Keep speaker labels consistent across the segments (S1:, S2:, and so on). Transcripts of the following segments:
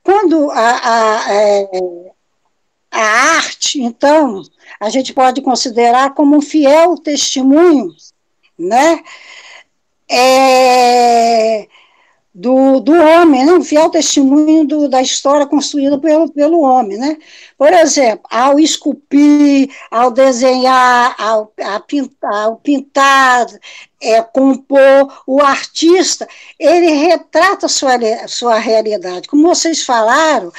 S1: Quando a arte, então, a gente pode considerar como um fiel testemunho, né? Do homem, né? Um fiel testemunho da história construída pelo homem. Né? Por exemplo, ao esculpir, ao desenhar, ao pintar, compor, o artista, ele retrata sua realidade. Como vocês falaram,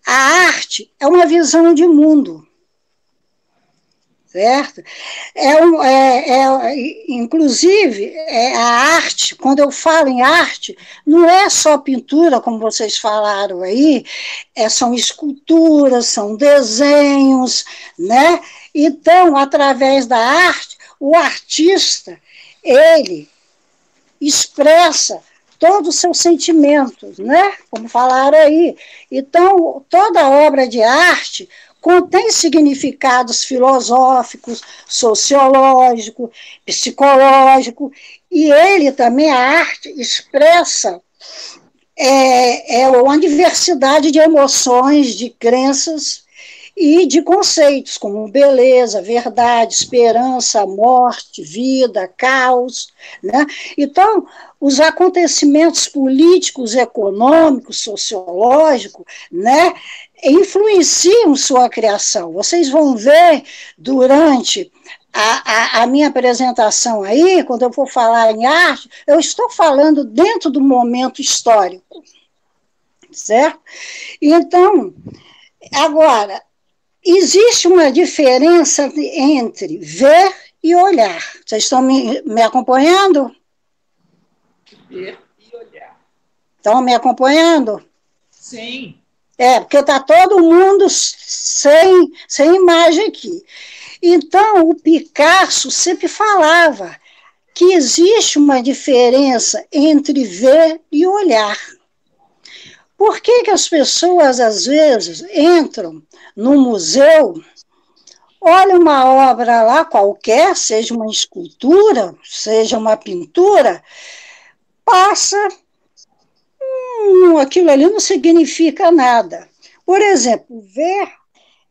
S1: a arte é uma visão de mundo. Certo? Inclusive, a arte, quando eu falo em arte, não é só pintura, como vocês falaram aí, são esculturas, são desenhos, né? Então, através da arte, o artista, ele expressa todos os seus sentimentos, né? Como falaram aí. Então, toda obra de arte contém significados filosóficos, sociológicos, psicológicos, e ele também, a arte, expressa uma diversidade de emoções, de crenças e de conceitos, como beleza, verdade, esperança, morte, vida, caos. Né? Então, os acontecimentos políticos, econômicos, sociológicos, né, influenciam sua criação. Vocês vão ver durante a minha apresentação aí, quando eu for falar em arte, eu estou falando dentro do momento histórico, certo? Então, agora, existe uma diferença entre ver e olhar. Vocês estão me acompanhando?
S2: Ver e olhar.
S1: Estão me acompanhando?
S2: Sim.
S1: Porque está todo mundo sem imagem aqui. Então, o Picasso sempre falava que existe uma diferença entre ver e olhar. Por que as pessoas, às vezes, entram no museu, olham uma obra lá qualquer, seja uma escultura, seja uma pintura, passa, aquilo ali não significa nada. Por exemplo, ver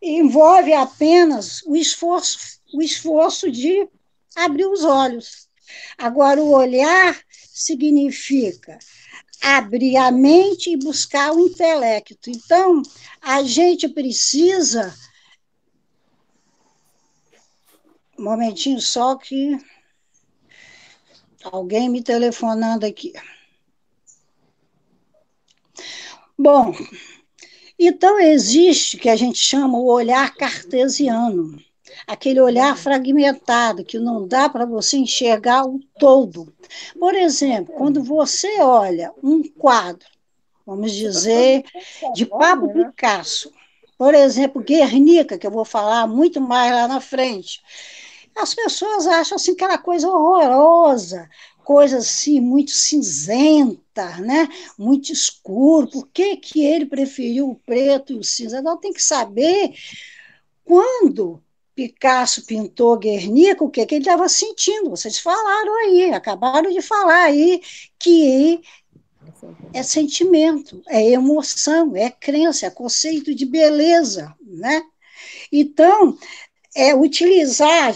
S1: envolve apenas o esforço de abrir os olhos. Agora, o olhar significa abrir a mente e buscar o intelecto. Então, a gente precisa... Um momentinho só que alguém me telefonando aqui. Bom, então existe o que a gente chama o olhar cartesiano, aquele olhar fragmentado, que não dá para você enxergar o todo. Por exemplo, quando você olha um quadro, vamos dizer, de Pablo Picasso, por exemplo, Guernica, que eu vou falar muito mais lá na frente, as pessoas acham assim, aquela coisa horrorosa, coisa assim, muito cinzenta, né? Muito escuro. Por que ele preferiu o preto e o cinza? Então, tem que saber quando Picasso pintou Guernica, o que ele estava sentindo. Vocês falaram aí, acabaram de falar aí, que é sentimento, é emoção, é crença, é conceito de beleza, né? Então, utilizar,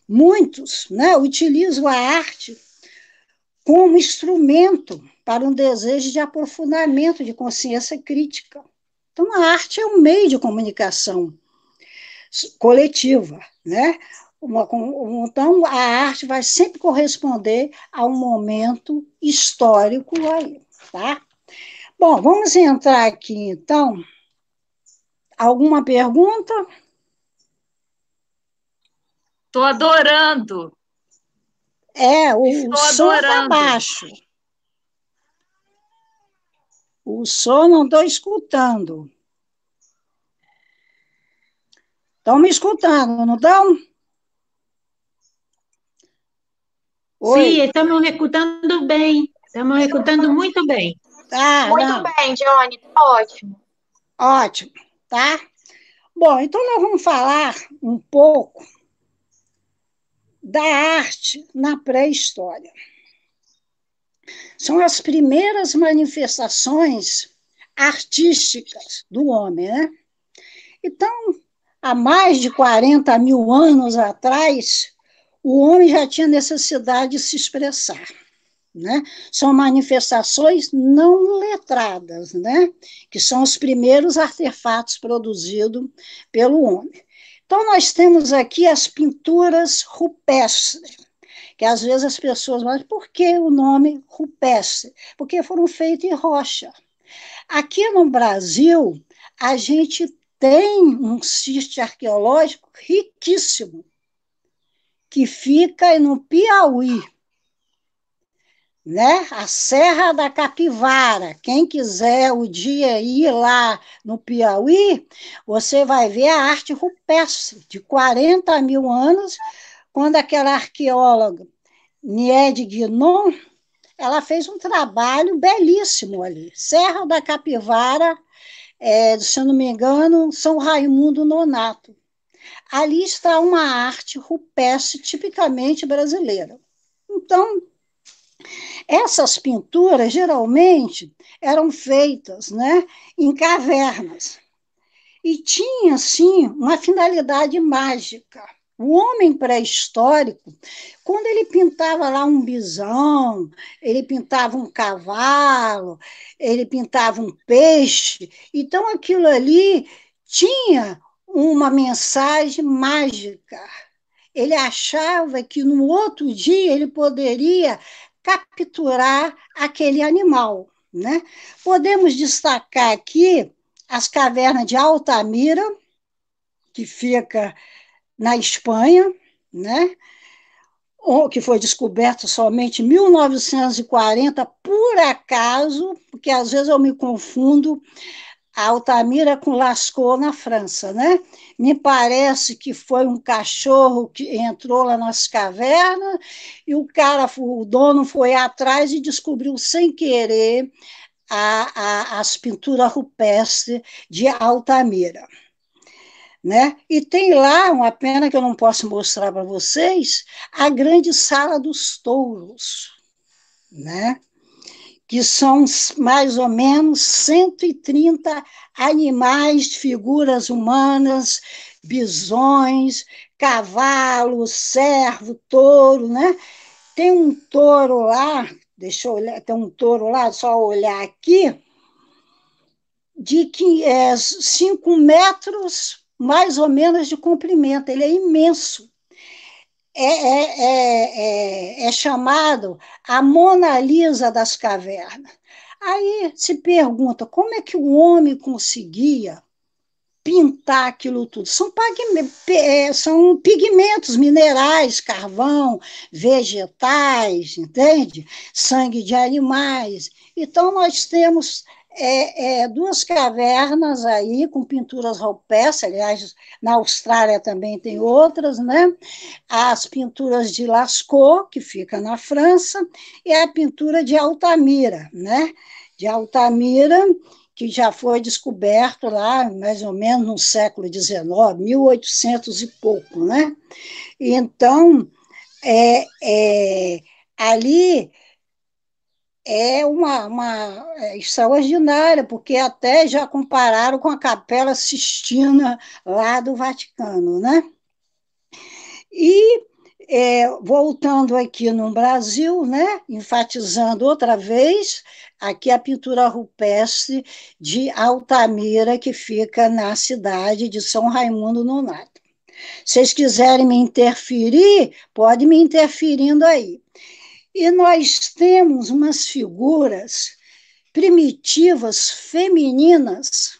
S1: muitos, né, utilizam a arte como instrumento para um desejo de aprofundamento de consciência crítica. Então, a arte é um meio de comunicação coletiva, né? Então, a arte vai sempre corresponder a um momento histórico aí, tá? Bom, vamos entrar aqui, então. Alguma pergunta?
S3: Estou adorando.
S1: O som está baixo. O som não estou escutando. Estão me escutando, não estão?
S4: Sim, estamos escutando bem. Estamos escutando muito bem.
S5: Muito bem, Johnny, ótimo.
S1: Ótimo, tá? Bom, então nós vamos falar um pouco da arte na pré-história. São as primeiras manifestações artísticas do homem, né? Então, há mais de 40 mil anos atrás, o homem já tinha necessidade de se expressar, né? São manifestações não letradas, né? Que são os primeiros artefatos produzidos pelo homem. Então, nós temos aqui as pinturas rupestres, que às vezes as pessoas falam, por que o nome rupestre? Porque foram feitos em rocha. Aqui no Brasil, a gente tem um sítio arqueológico riquíssimo, que fica no Piauí, né? A Serra da Capivara. Quem quiser o dia ir lá no Piauí, você vai ver a arte rupestre de 40 mil anos, quando aquela arqueóloga Niede Guinon, ela fez um trabalho belíssimo ali. Serra da Capivara, se eu não me engano, São Raimundo Nonato. Ali está uma arte rupestre tipicamente brasileira. Então, essas pinturas, geralmente, eram feitas, né, em cavernas. E tinha, sim, uma finalidade mágica. O homem pré-histórico, quando ele pintava lá um bisão, ele pintava um cavalo, ele pintava um peixe, então aquilo ali tinha uma mensagem mágica. Ele achava que no outro dia ele poderia capturar aquele animal, né? Podemos destacar aqui as cavernas de Altamira, que fica na Espanha, né? Que foi descoberto somente em 1940, por acaso, porque às vezes eu me confundo a Altamira com Lascaux na França, né? Me parece que foi um cachorro que entrou lá nas cavernas e o dono foi atrás e descobriu sem querer as pinturas rupestres de Altamira, né? E tem lá, uma pena que eu não posso mostrar para vocês, a grande sala dos touros, né? Que são mais ou menos 130 animais, figuras humanas, bisões, cavalos, cervo, touro, né? Tem um touro lá, deixa eu olhar, tem um touro lá, só olhar aqui, de 5 metros, mais ou menos, de comprimento, ele é imenso. É chamado a Mona Lisa das cavernas. Aí se pergunta, como é que o homem conseguia pintar aquilo tudo? São pigmentos minerais, carvão, vegetais, entende? Sangue de animais. Então, nós temos duas cavernas aí com pinturas rupestres, aliás, na Austrália também tem outras, né? As pinturas de Lascaux, que fica na França, e a pintura de Altamira, né? De Altamira, que já foi descoberto lá, mais ou menos no século XIX, 1800 e pouco, né? Então, ali é extraordinária, porque até já compararam com a Capela Sistina lá do Vaticano, né? E voltando aqui no Brasil, né, enfatizando outra vez, aqui a pintura rupestre de Altamira, que fica na cidade de São Raimundo Nonato. Se vocês quiserem me interferir, pode me interferindo aí. E nós temos umas figuras primitivas femininas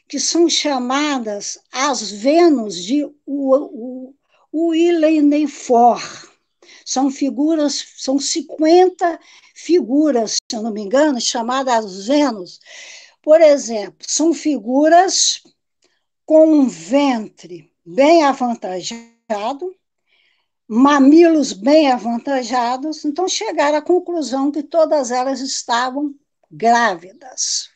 S1: que são chamadas as Vênus de Willenfort. São 50 figuras, se eu não me engano, chamadas Vênus. Por exemplo, são figuras com um ventre bem avantajado, mamilos bem avantajados, então chegaram à conclusão que todas elas estavam grávidas.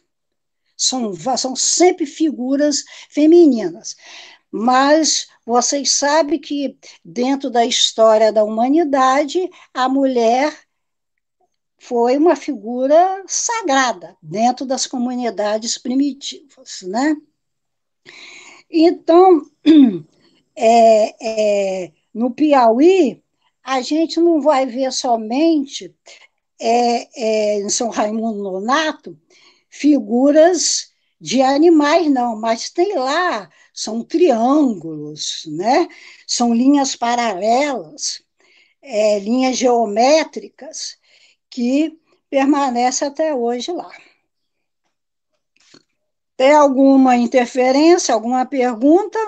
S1: São sempre figuras femininas. Mas vocês sabem que, dentro da história da humanidade, a mulher foi uma figura sagrada dentro das comunidades primitivas, né? Então, no Piauí, a gente não vai ver somente em São Raimundo Nonato figuras de animais, não, mas tem lá, são triângulos, né? São linhas paralelas, linhas geométricas, que permanecem até hoje lá. Tem alguma interferência, alguma pergunta?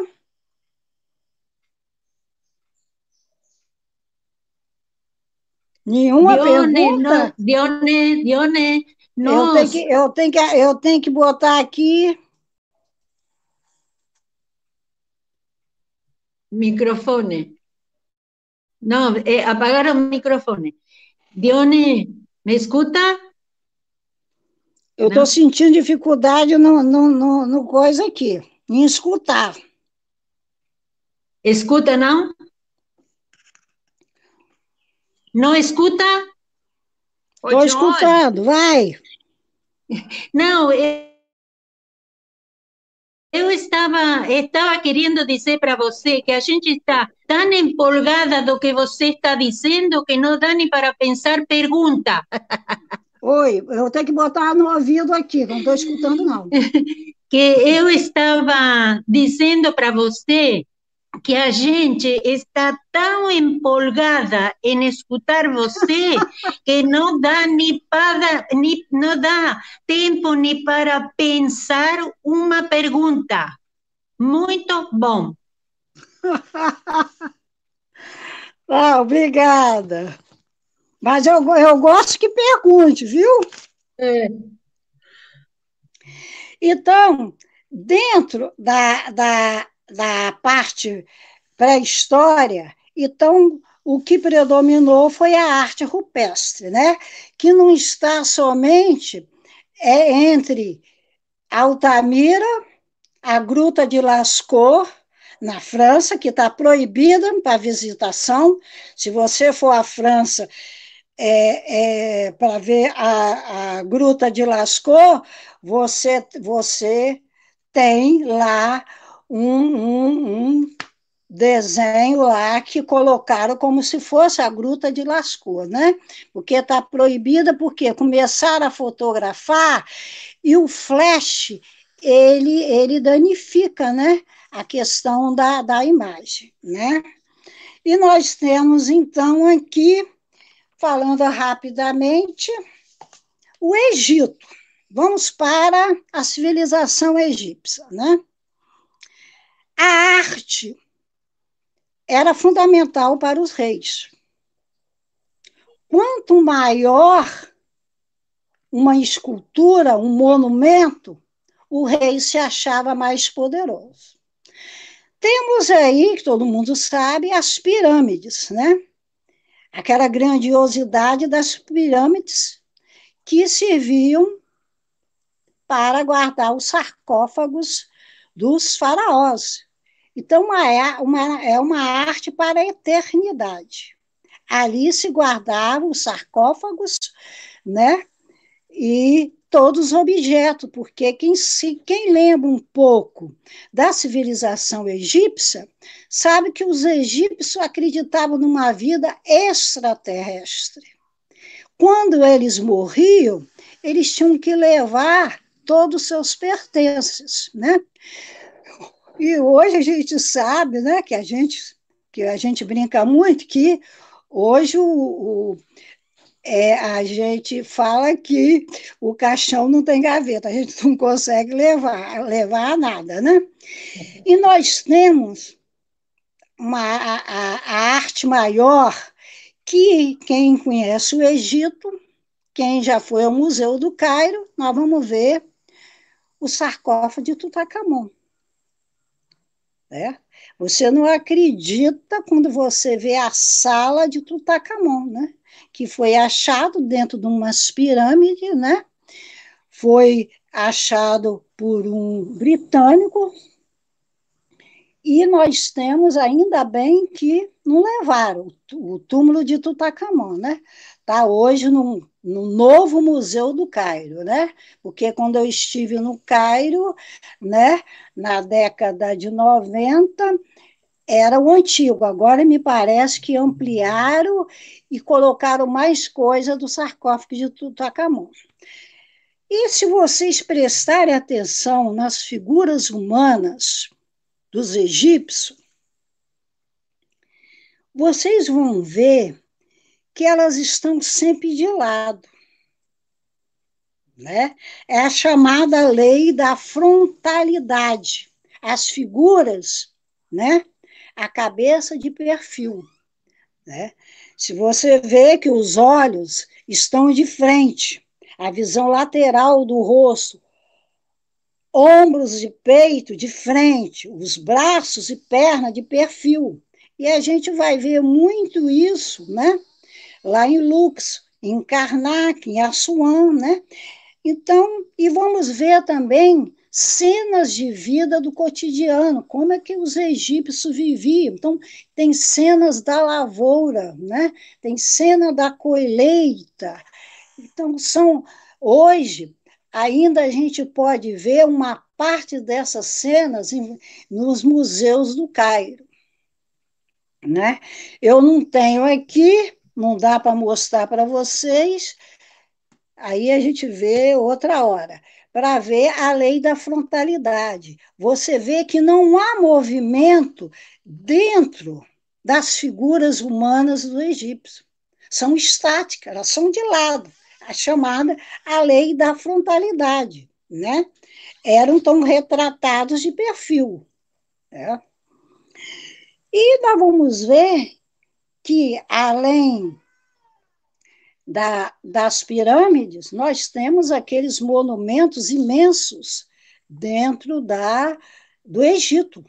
S1: Nenhuma pergunta?
S4: Dione,
S1: Eu tenho que botar aqui.
S4: microfone. No, apagar el microfone. Dione, ¿me escuta?
S1: Eu estou sentindo dificuldade no coisa aqui, em escutar.
S4: ¿Escuta, no? ¿No escuta?
S1: Estou escutando, vai.
S4: Não, eu estava querendo dizer para você que a gente está tão empolgada do que você está dizendo que não dá nem para pensar pergunta.
S1: Oi, eu tenho que botar no ouvido aqui, não estou escutando, não.
S4: Que eu estava dizendo para você que a gente está tão empolgada em escutar você que não dá não dá tempo nem para pensar uma pergunta. Muito bom.
S1: Obrigada. Mas eu gosto que pergunte, viu? Então, dentro da parte pré-história, então, o que predominou foi a arte rupestre, né? Que não está somente entre Altamira, a Gruta de Lascaux, na França, que está proibida para visitação. Se você for à França para ver a Gruta de Lascaux, você tem lá um desenho lá que colocaram como se fosse a Gruta de Lascaux, né? Porque está proibida, porque começaram a fotografar e o flash, ele danifica, né? A questão da imagem, né? E nós temos, então, aqui, falando rapidamente, o Egito. Vamos para a civilização egípcia, né? A arte era fundamental para os reis. Quanto maior uma escultura, um monumento, o rei se achava mais poderoso. Temos aí, que todo mundo sabe, as pirâmides, né? Aquela grandiosidade das pirâmides que serviam para guardar os sarcófagos dos faraós. Então, é uma arte para a eternidade. Ali se guardavam os sarcófagos, né? E todos os objetos, porque quem lembra um pouco da civilização egípcia, sabe que os egípcios acreditavam numa vida extraterrestre. Quando eles morriam, eles tinham que levar todos os seus pertences, né? E hoje a gente sabe, né, que a gente brinca muito, que hoje a gente fala que o caixão não tem gaveta, a gente não consegue levar nada, né? E nós temos a arte maior, que quem conhece o Egito, quem já foi ao Museu do Cairo, nós vamos ver o sarcófago de Tutancâmon. Né? Você não acredita quando você vê a sala de Tutancâmon, né? Que foi achado dentro de umas pirâmides, né? Foi achado por um britânico, e nós temos, ainda bem que não levaram o túmulo de Tutancâmon, né? está hoje no novo Museu do Cairo, né? Porque quando eu estive no Cairo, né, na década de 90, era o antigo. Agora me parece que ampliaram e colocaram mais coisa do sarcófago de Tutankhamon. E se vocês prestarem atenção nas figuras humanas dos egípcios, vocês vão ver que elas estão sempre de lado, né? É a chamada lei da frontalidade. As figuras, né? A cabeça de perfil, né? Se você vê que os olhos estão de frente, a visão lateral do rosto, ombros e peito de frente, os braços e perna de perfil. E a gente vai ver muito isso, né? Lá em Luxor, em Karnak, em Assuã, né? Então, e vamos ver também cenas de vida do cotidiano, como é que os egípcios viviam. Então, tem cenas da lavoura, né? Tem cena da colheita. Então, hoje, ainda a gente pode ver uma parte dessas cenas nos museus do Cairo, né? Eu não tenho aqui, não dá para mostrar para vocês, aí a gente vê outra hora, para ver a lei da frontalidade. Você vê que não há movimento dentro das figuras humanas do egípcio. São estáticas, elas são de lado. A chamada a lei da frontalidade, né? Eram então retratados de perfil, né? E nós vamos ver que, além das pirâmides, nós temos aqueles monumentos imensos dentro do Egito.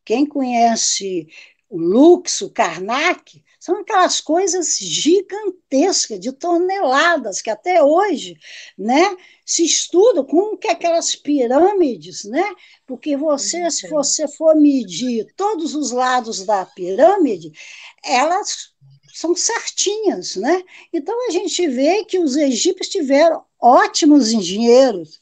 S1: Quem conhece o Luxor, Karnak, são aquelas coisas gigantescas, de toneladas, que até hoje, né, se estuda como que aquelas pirâmides, né? Porque se você for medir todos os lados da pirâmide, elas são certinhas, né? Então a gente vê que os egípcios tiveram ótimos engenheiros,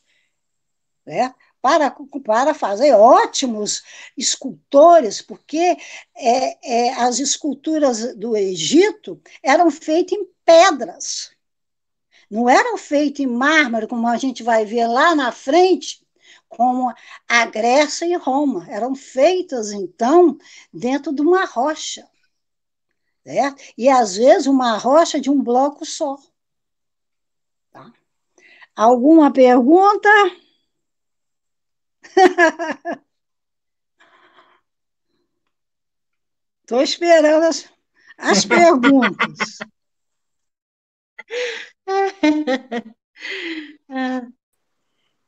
S1: né? Para fazer ótimos escultores, porque as esculturas do Egito eram feitas em pedras, não eram feitas em mármore, como a gente vai ver lá na frente, como a Grécia e Roma. Eram feitas, então, dentro de uma rocha, né? E, às vezes, uma rocha de um bloco só. Tá? Alguma pergunta? Estou esperando as perguntas.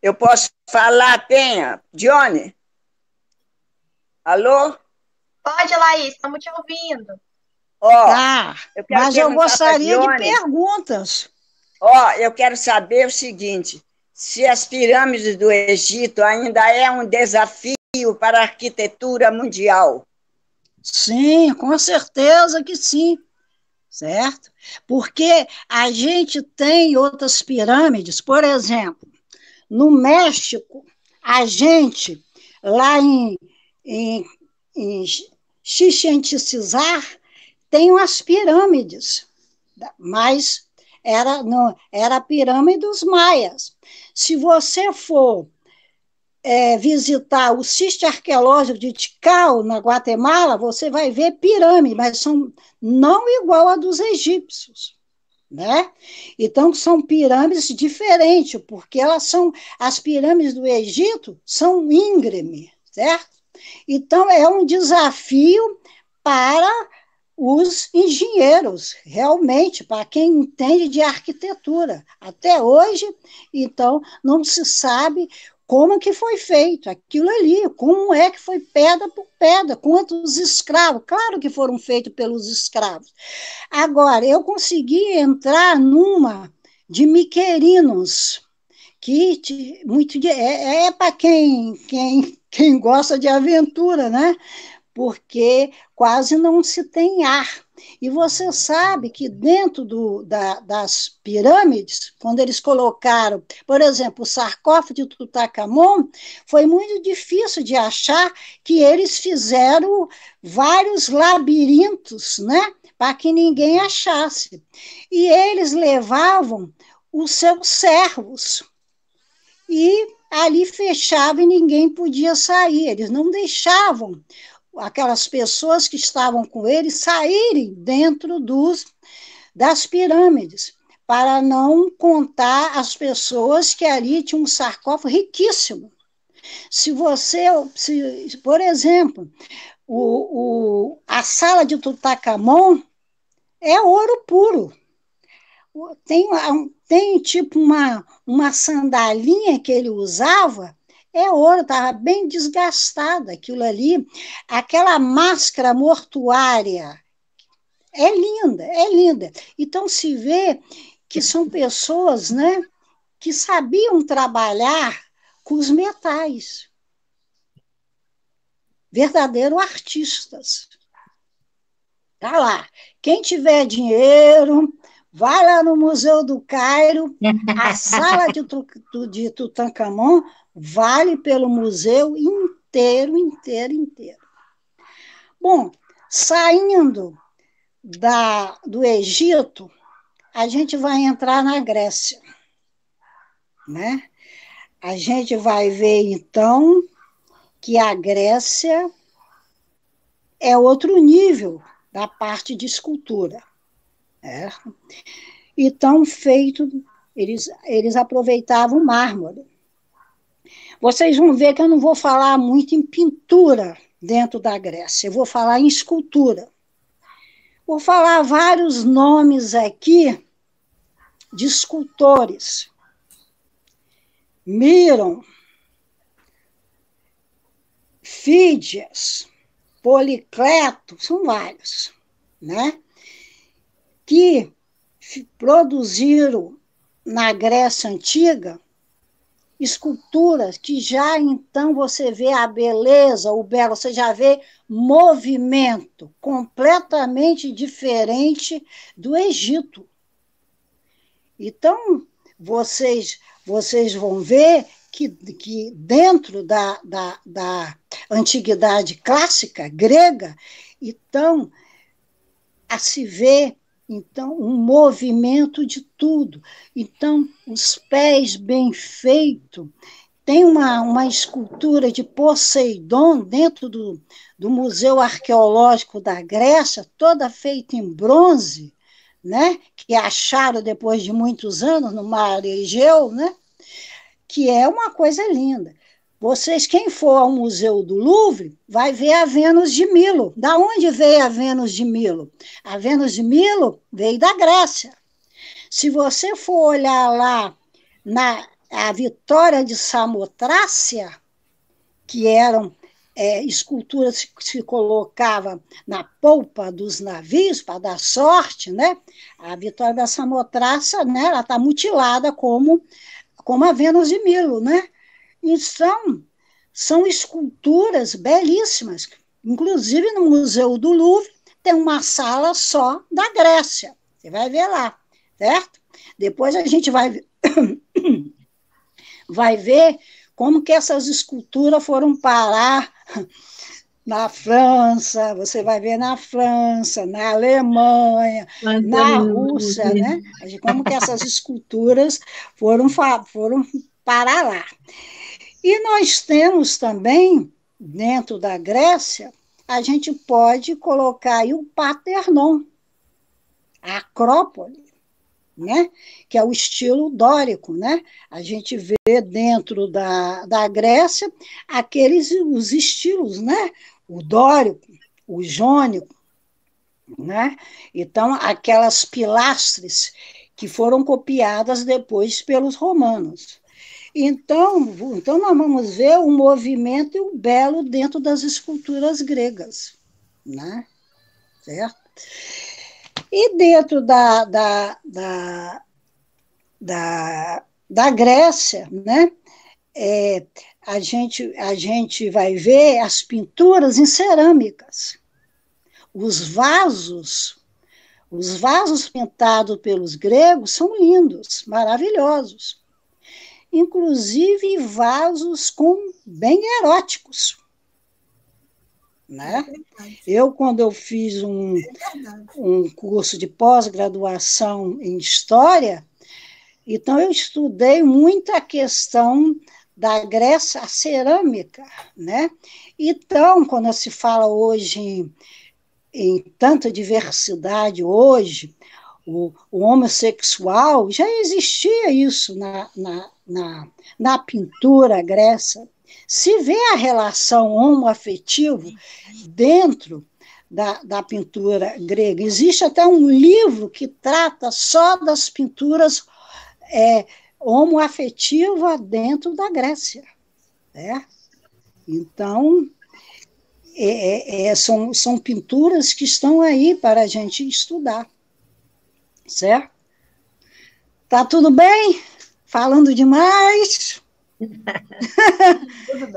S6: Eu posso falar, Penha? Johnny? Alô?
S5: Pode, Laís, estamos te ouvindo.
S1: Tá, mas eu gostaria de perguntas.
S6: Eu quero saber o seguinte, se as pirâmides do Egito ainda é um desafio para a arquitetura mundial.
S1: Sim, com certeza que sim, certo? Porque a gente tem outras pirâmides, por exemplo, no México, a gente, lá em Chichén Itzá, tem umas pirâmides, mas era a pirâmide dos maias. Se você for visitar o sítio arqueológico de Tikal, na Guatemala, você vai ver pirâmides, mas são não igual a dos egípcios, né? Então, são pirâmides diferentes, porque as pirâmides do Egito são íngremes, certo? Então, é um desafio para os engenheiros, realmente, para quem entende de arquitetura. Até hoje, então, não se sabe como que foi feito aquilo ali, como é que foi pedra por pedra, quantos escravos, claro que foram feitos pelos escravos. Agora, eu consegui entrar numa de Miquerinos, que para quem gosta de aventura, né? Porque quase não se tem ar. E você sabe que dentro das pirâmides, quando eles colocaram, por exemplo, o sarcófago de Tutankhamon, foi muito difícil de achar, que eles fizeram vários labirintos, né, para que ninguém achasse. E eles levavam os seus servos, e ali fechava e ninguém podia sair. Eles não deixavam aquelas pessoas que estavam com eles saírem dentro das pirâmides, para não contar as pessoas que ali tinham um sarcófago riquíssimo. Por exemplo, a sala de Tutankhamon é ouro puro. Tem tipo uma sandalinha que ele usava, é ouro, estava bem desgastada aquilo ali. Aquela máscara mortuária é linda, é linda. Então se vê que são pessoas, né, que sabiam trabalhar com os metais. Verdadeiros artistas. Tá lá. Quem tiver dinheiro, vai lá no Museu do Cairo, a sala de Tutankhamon vale pelo museu inteiro, inteiro, inteiro. Bom, saindo do Egito, a gente vai entrar na Grécia, né? A gente vai ver, então, que a Grécia é outro nível da parte de escultura. Então, eles aproveitavam mármore. Vocês vão ver que eu não vou falar muito em pintura dentro da Grécia, eu vou falar em escultura. Vou falar vários nomes aqui de escultores. Miron, Fídias, Policleto, são vários, né? Que produziram na Grécia Antiga esculturas que já então você vê a beleza, o belo, você já vê movimento completamente diferente do Egito. Então, vocês vão ver que dentro da antiguidade clássica grega, então, se vê então um movimento de tudo. Então, os pés bem feitos. Tem uma escultura de Poseidon dentro do Museu Arqueológico da Grécia, toda feita em bronze, né? Que acharam depois de muitos anos no Mar Egeu, né? Que é uma coisa linda. Quem for ao Museu do Louvre, vai ver a Vênus de Milo. Da onde veio a Vênus de Milo? A Vênus de Milo veio da Grécia. Se você for olhar lá a Vitória de Samotrácia, que eram esculturas que se colocavam na polpa dos navios para dar sorte, né? A Vitória da Samotrácia, né? Ela está mutilada como a Vênus de Milo, né? Então, são esculturas belíssimas. Inclusive, no Museu do Louvre, tem uma sala só da Grécia. Você vai ver lá, certo? Depois a gente vai ver como que essas esculturas foram parar na França, você vai ver na França, na Alemanha, na Rússia, né? Como que essas esculturas foram parar lá. E nós temos também, dentro da Grécia, a gente pode colocar aí o Partenon, a Acrópole, né? Que é o estilo dórico, né? A gente vê dentro da Grécia os estilos, né? O dórico, o jônico, né? Então, aquelas pilastres que foram copiadas depois pelos romanos. Então, nós vamos ver o movimento e o belo dentro das esculturas gregas, né? Certo? E dentro da Grécia, né? A gente vai ver as pinturas em cerâmicas. Os vasos Os vasos pintados pelos gregos são lindos, maravilhosos. Inclusive vasos bem eróticos. Né? Quando eu fiz um curso de pós-graduação em História, então eu estudei muito a questão da Grécia, a cerâmica. Né? Então, quando se fala hoje em tanta diversidade, hoje, o homossexual, já existia isso na pintura grega. Se vê a relação homoafetiva dentro da pintura grega. Existe até um livro que trata só das pinturas homoafetivas dentro da Grécia. Né? Então, são pinturas que estão aí para a gente estudar. Certo? Tá tudo bem? Falando demais?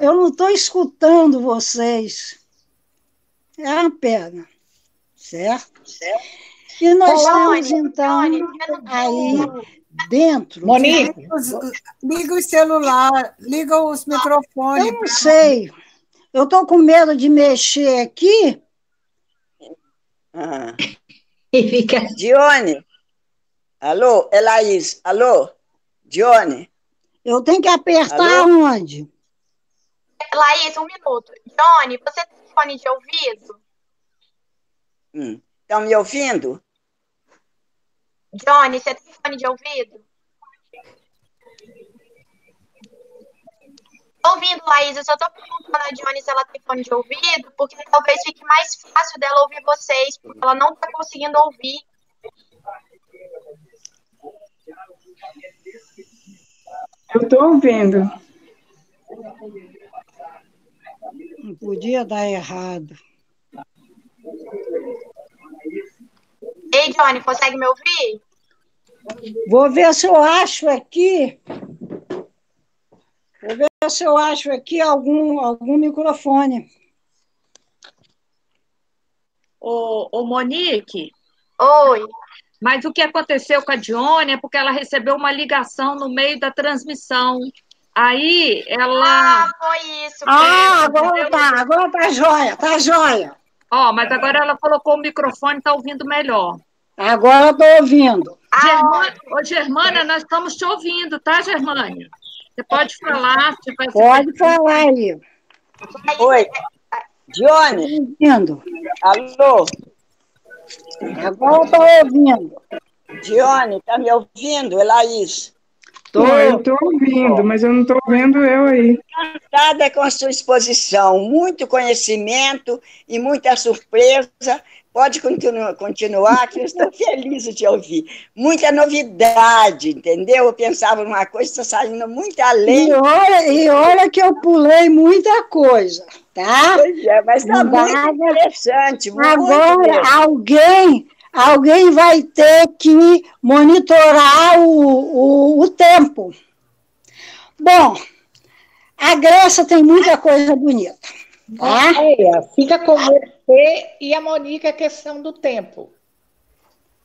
S1: Eu não estou escutando vocês. É uma pena. Certo? E nós temos, então, aí dentro...
S7: Monique, liga o celular, liga os microfones.
S1: Eu não sei. Eu estou com medo de mexer aqui.
S6: Dione. Alô, Laís. Alô, Dione.
S1: Eu tenho que apertar onde?
S5: Laís, 1 minuto. Johnny, você tem fone de ouvido?
S6: Estão me ouvindo?
S5: Johnny, você tem fone de ouvido? Tô ouvindo, Laís. Eu só tô perguntando a Johnny se ela tem fone de ouvido, porque talvez fique mais fácil dela ouvir vocês, porque ela não tá conseguindo ouvir.
S8: Eu tô ouvindo.
S1: Não podia dar errado.
S5: Ei, Johnny, consegue me ouvir?
S1: Vou ver se eu acho aqui. Vou ver se eu acho aqui algum microfone.
S3: Ô, Monique.
S5: Oi.
S3: Mas o que aconteceu com a Dione é porque ela recebeu uma ligação no meio da transmissão. Aí ela...
S5: foi isso.
S1: Agora tá jóia, tá jóia.
S3: Mas agora ela colocou o microfone, tá ouvindo melhor.
S1: Agora eu tô ouvindo.
S3: Germânia, nós estamos te ouvindo, tá, Germânia? Você pode falar.
S1: Pode falar aí.
S6: Oi. Dione.
S1: Ouvindo.
S6: Alô.
S1: Agora eu tô ouvindo.
S6: Dione, tá me ouvindo? Laís.
S8: Eu tô ouvindo, mas eu não tô vendo eu aí.
S6: Encantada com a sua exposição. Muito conhecimento e muita surpresa. Pode continuar, que eu estou feliz de te ouvir. Muita novidade, entendeu? Eu pensava numa coisa, está saindo muito além.
S1: E olha que eu pulei muita coisa, tá?
S6: Pois é, mas está muito interessante.
S1: Agora, alguém vai ter que monitorar o tempo. Bom, a Grécia tem muita coisa bonita. Tá?
S2: Fica com você e a Monique a questão do tempo.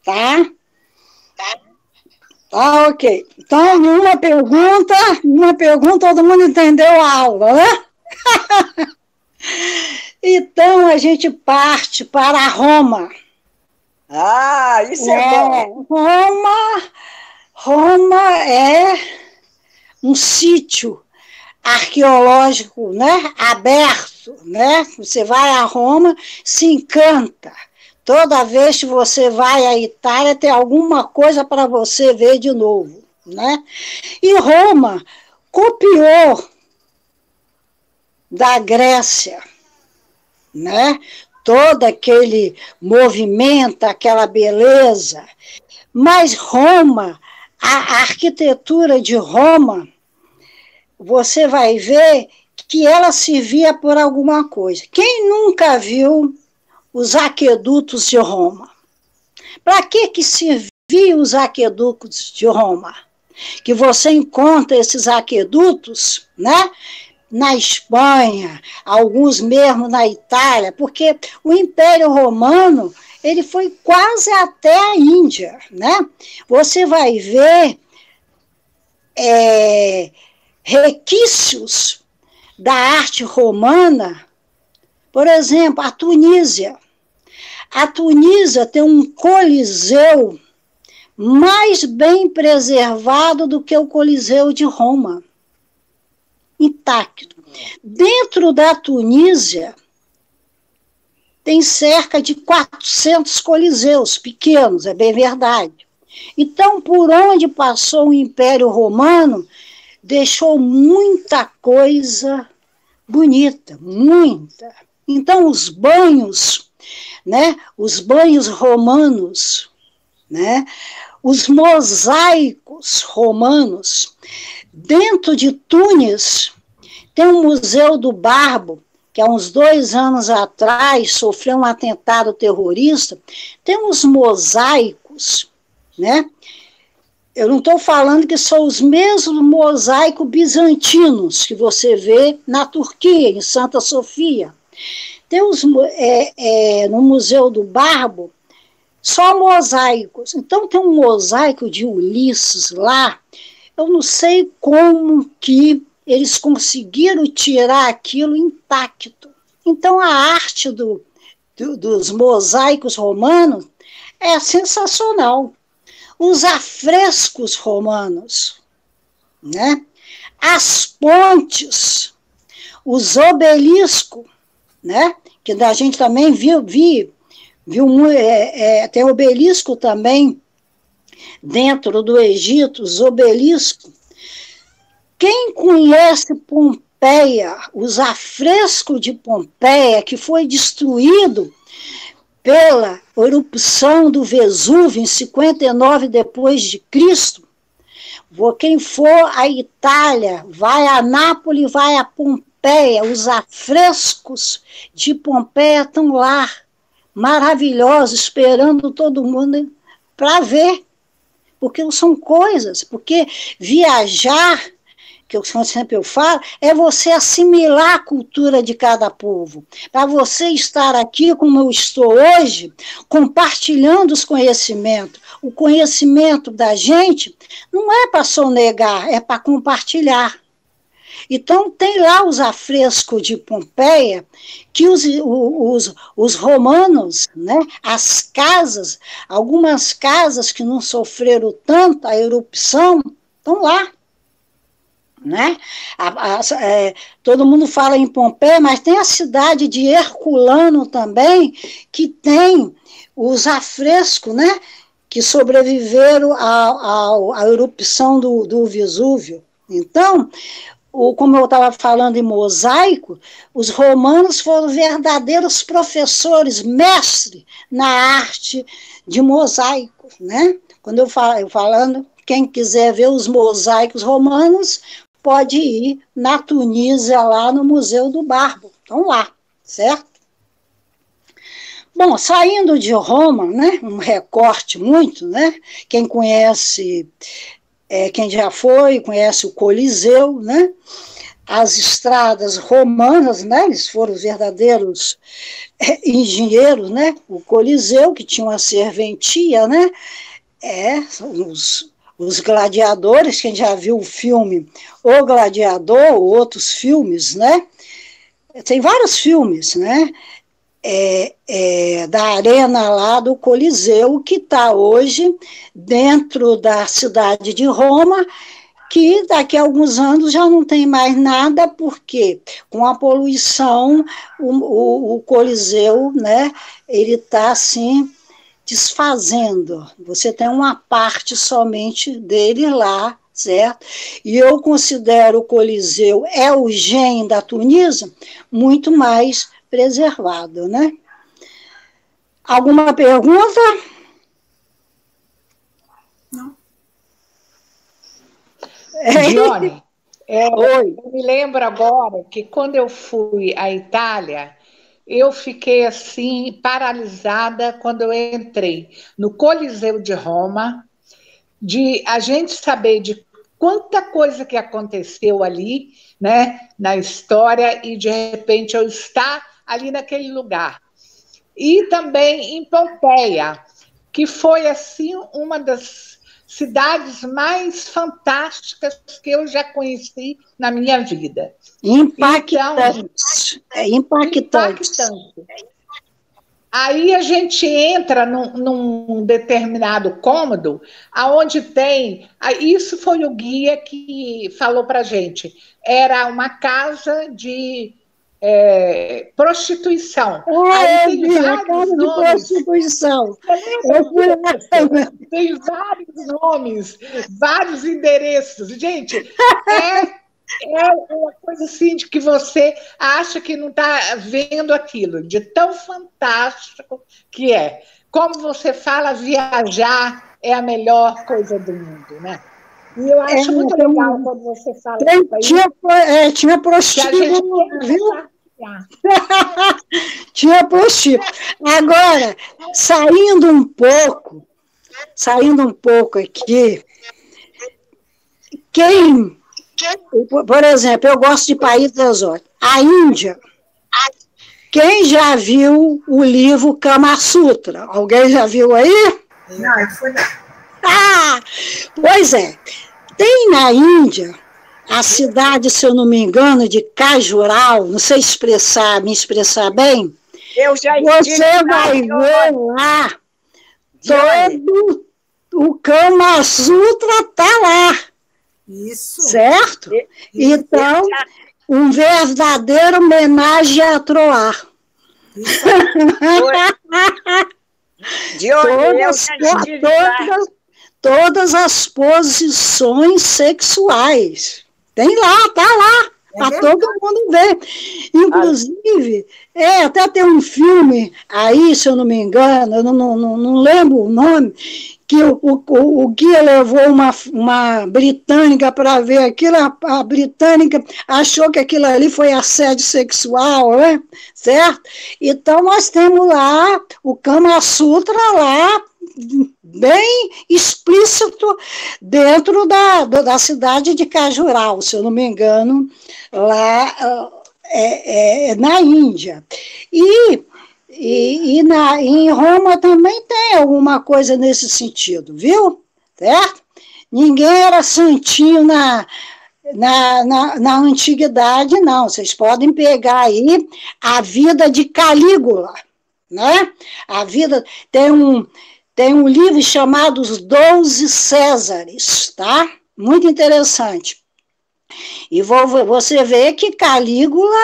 S1: Tá, ok. Então, uma pergunta, todo mundo entendeu a aula, né? Então, a gente parte para Roma.
S6: Isso é bom.
S1: Roma é um sítio arqueológico, né, aberto, né? Você vai a Roma, se encanta. Toda vez que você vai à Itália, tem alguma coisa para você ver de novo, né? E Roma copiou da Grécia, né? Todo aquele movimento, aquela beleza. Mas Roma, a arquitetura de Roma, você vai ver que ela servia por alguma coisa. Quem nunca viu os aquedutos de Roma? Para que serviam os aquedutos de Roma? Que você encontra esses aquedutos, né? Na Espanha, alguns mesmo na Itália, porque o Império Romano, ele foi quase até a Índia, né? Você vai ver requisitos da arte romana, por exemplo, a Tunísia. A Tunísia tem um coliseu mais bem preservado do que o Coliseu de Roma, intacto. Dentro da Tunísia, tem cerca de 400 coliseus pequenos, é bem verdade. Então, por onde passou o Império Romano, deixou muita coisa bonita, muita. Então, os banhos, né, os banhos romanos, né, os mosaicos romanos. Dentro de Tunis, tem um Museu do Barbo, que há uns 2 anos atrás sofreu um atentado terrorista. Tem uns mosaicos, né? Eu não estou falando que são os mesmos mosaicos bizantinos que você vê na Turquia, em Santa Sofia. Tem no Museu do Barbo, só mosaicos. Então, tem um mosaico de Ulisses lá. Eu não sei como que eles conseguiram tirar aquilo intacto. Então, a arte dos mosaicos romanos é sensacional. Os afrescos romanos, né? As pontes, os obeliscos, né? Que a gente também viu tem obelisco também dentro do Egito, os obeliscos. Quem conhece Pompeia, os afrescos de Pompeia, que foi destruído pela erupção do Vesúvio em 59 depois de Cristo, quem for à Itália, vai a Nápoles, vai a Pompeia, os afrescos de Pompeia estão lá, maravilhosos, esperando todo mundo para ver, porque são coisas, porque viajar, que eu sempre falo, é você assimilar a cultura de cada povo. Para você estar aqui, como eu estou hoje, compartilhando os conhecimentos. O conhecimento da gente não é para sonegar, é para compartilhar. Então, tem lá os afrescos de Pompeia, que os romanos, né, as casas, algumas casas que não sofreram tanto a erupção, estão lá. Né? Todo mundo fala em Pompeia, mas tem a cidade de Herculano também, que tem os afrescos, né, que sobreviveram à erupção do Vesúvio. Então, como eu estava falando em mosaico, os romanos foram verdadeiros professores, mestres na arte de mosaico. Né? Quando eu falando, quem quiser ver os mosaicos romanos, pode ir na Tunísia, lá no Museu do Barbo. Estão lá, certo? Bom, saindo de Roma, né, um recorte muito, né? Quem conhece, quem já foi, conhece o Coliseu, né? As estradas romanas, né? Eles foram verdadeiros engenheiros, né? O Coliseu, que tinha uma serventia, né? Os gladiadores, quem já viu o filme O Gladiador, ou outros filmes, né? Tem vários filmes, né? Da arena lá do Coliseu, que está hoje dentro da cidade de Roma, que daqui a alguns anos já não tem mais nada, porque com a poluição, o Coliseu, né? Ele está assim desfazendo. Você tem uma parte somente dele lá, certo? E eu considero o Coliseu, o Gênio da Tunísia, muito mais preservado, né? Alguma pergunta?
S7: Não.
S2: Dione, eu me lembro agora que quando eu fui à Itália, eu fiquei assim, paralisada quando eu entrei no Coliseu de Roma, de a gente saber de quanta coisa que aconteceu ali, né, na história, e de repente eu estar ali naquele lugar. e também em Pompeia, que foi assim uma das cidades mais fantásticas que eu já conheci na minha vida.
S1: Impactante.
S2: Então, impactante. Aí a gente entra num determinado cômodo, aonde tem... Isso foi o guia que falou para a gente. Era uma casa de prostituição. Aí tem vários nomes.
S1: Prostituição.
S2: Tem vários nomes, vários endereços. Gente, é uma coisa assim de que você acha que não está vendo aquilo, de tão fantástico que é. Como você fala, viajar é a melhor coisa do mundo, né? E eu acho muito legal quando você fala
S1: tinha prostíbulo, viu? Tinha prostíbulo. Agora, saindo um pouco aqui, por exemplo, eu gosto de países exóticos. A Índia. Quem já viu o livro Kama Sutra? Alguém já viu aí?
S7: Não, eu fui não.
S1: Pois é. Tem na Índia a cidade, se eu não me engano, de Khajuraho, não sei me expressar bem.
S6: Eu já
S1: Você vai ver lá todo o Kama Sutra está lá.
S7: Isso.
S1: Certo? Então, um verdadeiro homenagem a Troar. Todas as posições sexuais. Tem lá, tá lá. Para todo mundo ver. Inclusive, até tem um filme aí, se eu não me engano, eu não lembro o nome, que o guia levou uma britânica para ver aquilo, a britânica achou que aquilo ali foi assédio sexual, né? Certo? Então, nós temos lá o Kama Sutra lá, bem explícito dentro da cidade de Khajuraho, se eu não me engano, lá na Índia. E em Roma também tem alguma coisa nesse sentido, viu? Certo? Ninguém era santinho na antiguidade, não. Vocês podem pegar aí a vida de Calígula, né? A vida tem um livro chamado Os 12 Césares, tá? Muito interessante. E você vê que Calígula,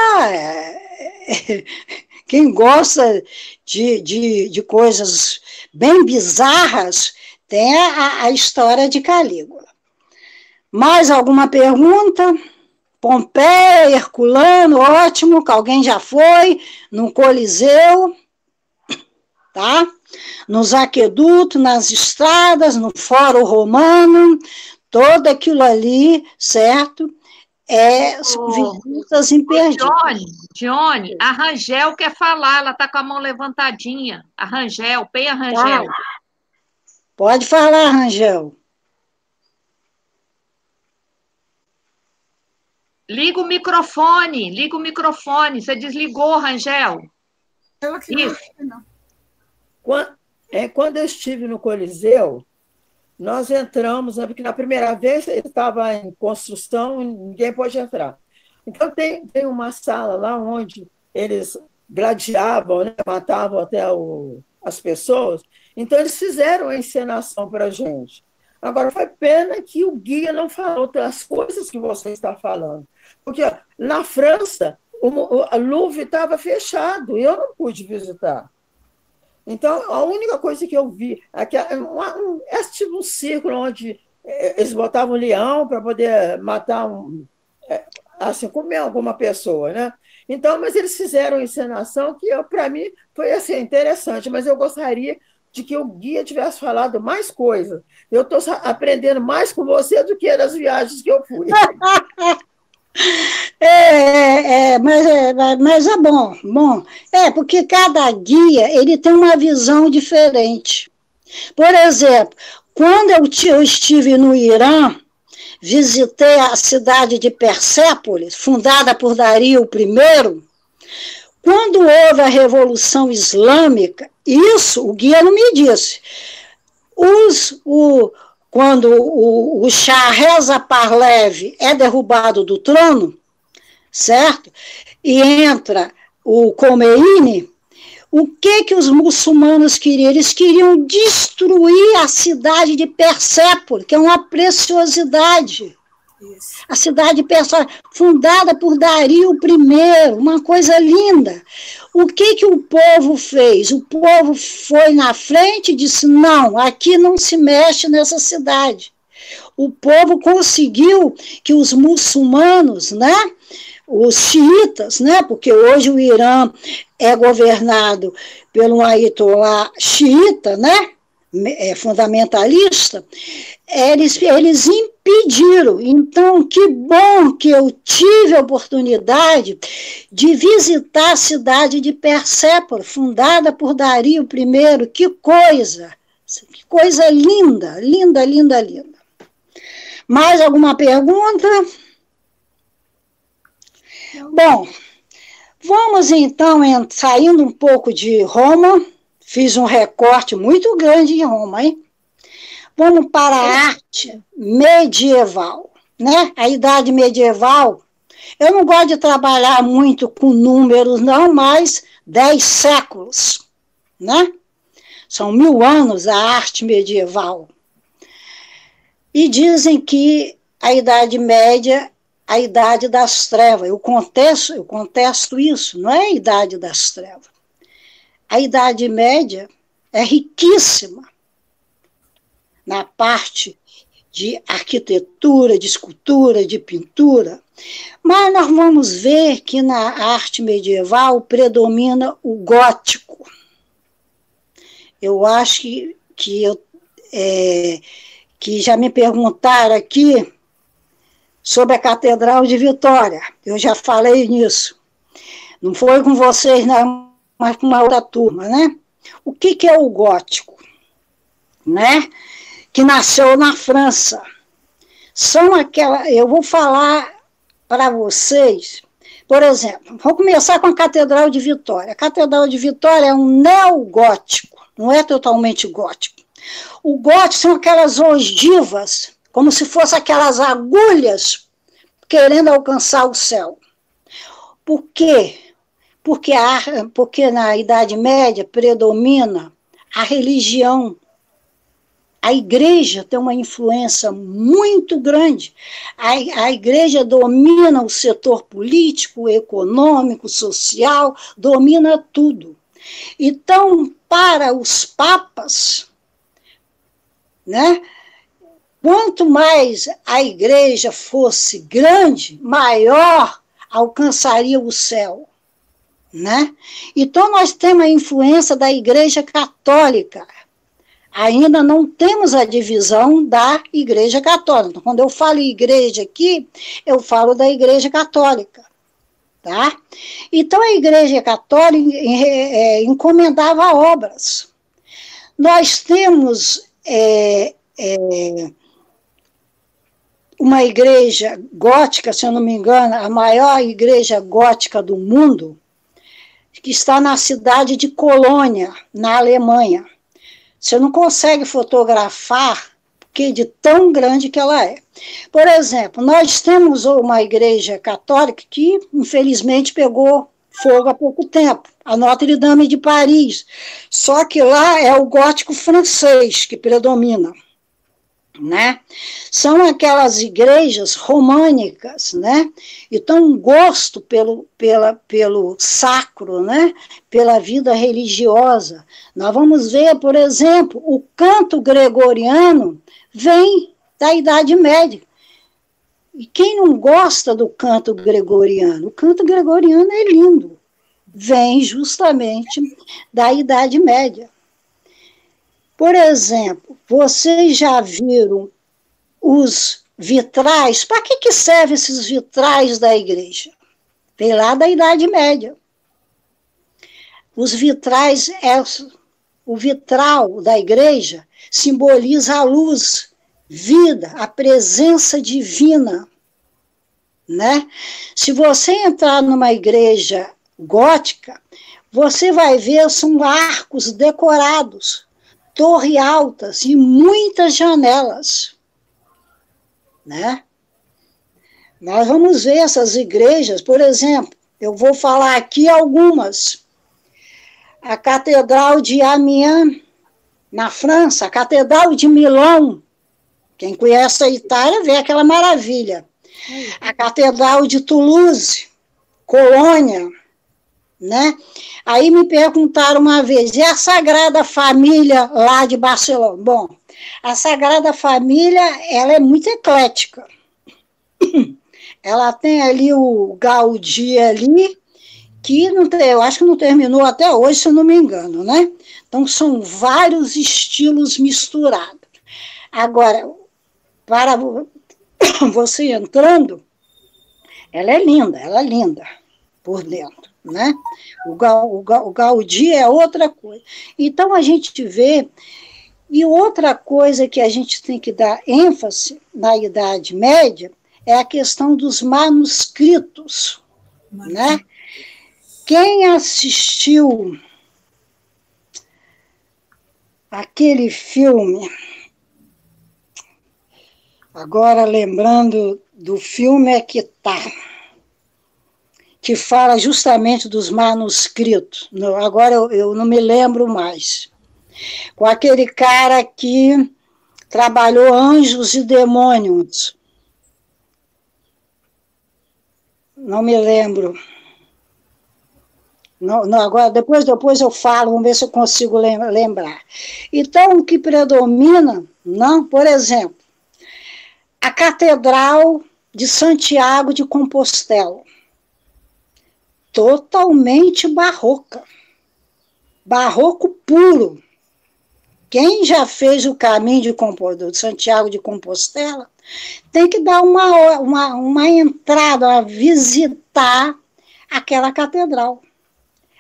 S1: quem gosta de coisas bem bizarras, tem a história de Calígula. Mais alguma pergunta? Pompeia, Herculano, ótimo, que alguém já foi, no Coliseu, tá? Nos aquedutos, nas estradas, no Fórum Romano, tudo aquilo ali, certo? São visitas imperdíveis.
S3: Dione, a Rangel quer falar, ela está com a mão levantadinha. A Rangel, Penha Rangel.
S1: Pode falar, Rangel.
S3: Liga o microfone. Você desligou, Rangel.
S7: Isso.
S9: Quando eu estive no Coliseu, nós entramos, porque na primeira vez ele estava em construção e ninguém pôde entrar. Então tem uma sala lá onde eles gladiavam, né, matavam até as pessoas. Então eles fizeram a encenação para a gente. Agora, foi pena que o guia não falou das coisas que você está falando. Porque na França, o Louvre estava fechado e eu não pude visitar. Então, a única coisa que eu vi é tipo um círculo onde eles botavam um leão para poder matar, assim, comer alguma pessoa, né? Então, mas eles fizeram uma encenação que, para mim, foi assim, interessante, mas eu gostaria de que o guia tivesse falado mais coisas. Eu estou aprendendo mais com você do que nas viagens que eu fui.
S1: Mas é bom. Porque cada guia ele tem uma visão diferente. Por exemplo, quando eu estive no Irã, visitei a cidade de Persépolis, fundada por Dario I. Quando houve a Revolução Islâmica, isso o guia não me disse. Quando o Shah Reza Pahlavi é derrubado do trono, certo? E entra o Khomeini, o que os muçulmanos queriam? Eles queriam destruir a cidade de Persépole, que é uma preciosidade. Isso. A cidade de Persépole, fundada por Dario I, uma coisa linda. O que o povo fez? O povo foi na frente e disse, não, aqui não se mexe nessa cidade. O povo conseguiu que os muçulmanos, né, os xiitas, né, porque hoje o Irã é governado por um ayatollah xiita, né, fundamentalista, eles impediram. Então, que bom que eu tive a oportunidade de visitar a cidade de Persépole, fundada por Dario I. Que coisa linda, linda, linda, linda. Mais alguma pergunta? Bom, vamos então, saindo um pouco de Roma, fiz um recorte muito grande em Roma, hein? Vamos para a arte medieval, né? A idade medieval, eu não gosto de trabalhar muito com números, não, mas 10 séculos, né? São 1000 anos a arte medieval. E dizem que a Idade Média, a Idade das Trevas, eu contesto isso, não é a Idade das Trevas. A Idade Média é riquíssima na parte de arquitetura, de escultura, de pintura, mas nós vamos ver que na arte medieval predomina o gótico. Eu acho que já me perguntaram aqui sobre a Catedral de Vitória. Eu já falei nisso. Não foi com vocês, não, mas com uma outra turma, né? O que é o gótico? Né? Que nasceu na França. Eu vou falar para vocês, por exemplo, vou começar com a Catedral de Vitória. A Catedral de Vitória é um neogótico, não é totalmente gótico. O gótico são aquelas ogivas, como se fossem aquelas agulhas querendo alcançar o céu. Por quê? Porque na Idade Média predomina a religião. A igreja tem uma influência muito grande. A igreja domina o setor político, econômico, social, domina tudo. Então, para os papas, né, quanto mais a igreja fosse grande, maior alcançaria o céu. Né? Então, nós temos a influência da Igreja Católica. Ainda não temos a divisão da Igreja Católica. Então, quando eu falo igreja aqui, eu falo da Igreja Católica. Tá? Então, a Igreja Católica encomendava obras. Nós temos uma igreja gótica, se eu não me engano, a maior igreja gótica do mundo, que está na cidade de Colônia, na Alemanha. Você não consegue fotografar, porque de tão grande que ela é. Por exemplo, nós temos uma igreja católica que, infelizmente, pegou fogo há pouco tempo, a Notre-Dame de Paris. Só que lá é o gótico francês que predomina. Né? São aquelas igrejas românicas, né? Então, um gosto pelo sacro, né? Pela vida religiosa. Nós vamos ver, por exemplo, o canto gregoriano vem da Idade Média. E quem não gosta do canto gregoriano? O canto gregoriano é lindo. Vem justamente da Idade Média. Por exemplo, vocês já viram os vitrais? Para que servem esses vitrais da igreja? Vem lá da Idade Média. Os vitrais, o vitral da igreja simboliza a luz, vida, a presença divina. Né? Se você entrar numa igreja gótica, você vai ver, são arcos decorados, torre altas e muitas janelas, né? Nós vamos ver essas igrejas, por exemplo, eu vou falar aqui algumas. A Catedral de Amiens, na França, a Catedral de Milão, quem conhece a Itália vê aquela maravilha. A Catedral de Toulouse, Colônia, né? Aí me perguntaram uma vez, e a Sagrada Família lá de Barcelona? Bom, a Sagrada Família, ela é muito eclética. Ela tem ali o Gaudí ali, que não tem, eu acho que não terminou até hoje, se eu não me engano, né? Então, são vários estilos misturados. Agora, para você entrando, ela é linda por dentro, né? O Gaudí é outra coisa. Então, a gente vê, e outra coisa que a gente tem que dar ênfase na Idade Média é a questão dos manuscritos, né? Quem assistiu aquele filme, agora lembrando do filme é que tá, que fala justamente dos manuscritos, agora eu não me lembro mais, com aquele cara que trabalhou Anjos e Demônios, não me lembro. Não, agora, depois eu falo, vamos ver se eu consigo lembrar. Então, o que predomina, não, por exemplo, a Catedral de Santiago de Compostela, totalmente barroca, barroco puro. Quem já fez o caminho de Santiago de Compostela tem que dar uma entrada, visitar aquela catedral.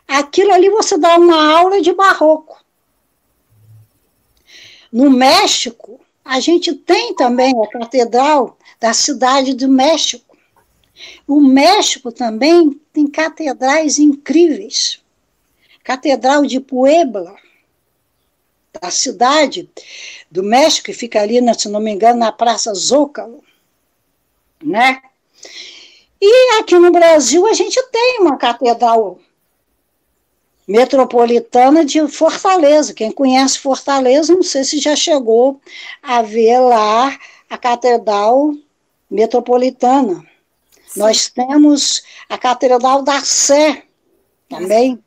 S1: Aquilo ali você dá uma aula de barroco. No México, a gente tem também a Catedral da Cidade do México. O México também tem catedrais incríveis. Catedral de Puebla, da cidade do México, que fica ali, se não me engano, na Praça Zócalo, né? E aqui no Brasil a gente tem uma catedral metropolitana de Fortaleza. Quem conhece Fortaleza, não sei se já chegou a ver lá a Catedral Metropolitana. Sim. Nós temos a Catedral da Sé, também.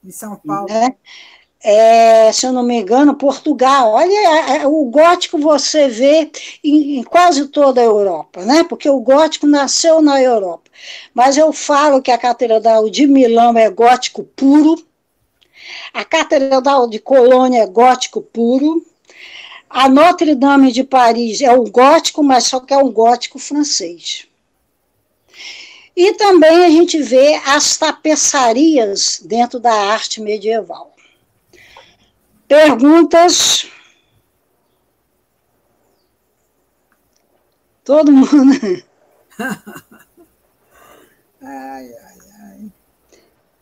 S7: Em São Paulo.
S1: Né? Se eu não me engano, Portugal. Olha, o gótico você vê em quase toda a Europa, né? Porque o gótico nasceu na Europa. Mas eu falo que a Catedral de Milão é gótico puro, a Catedral de Colônia é gótico puro, a Notre Dame de Paris é um gótico, mas só que é um gótico francês. E também a gente vê as tapeçarias dentro da arte medieval. Perguntas? Todo mundo?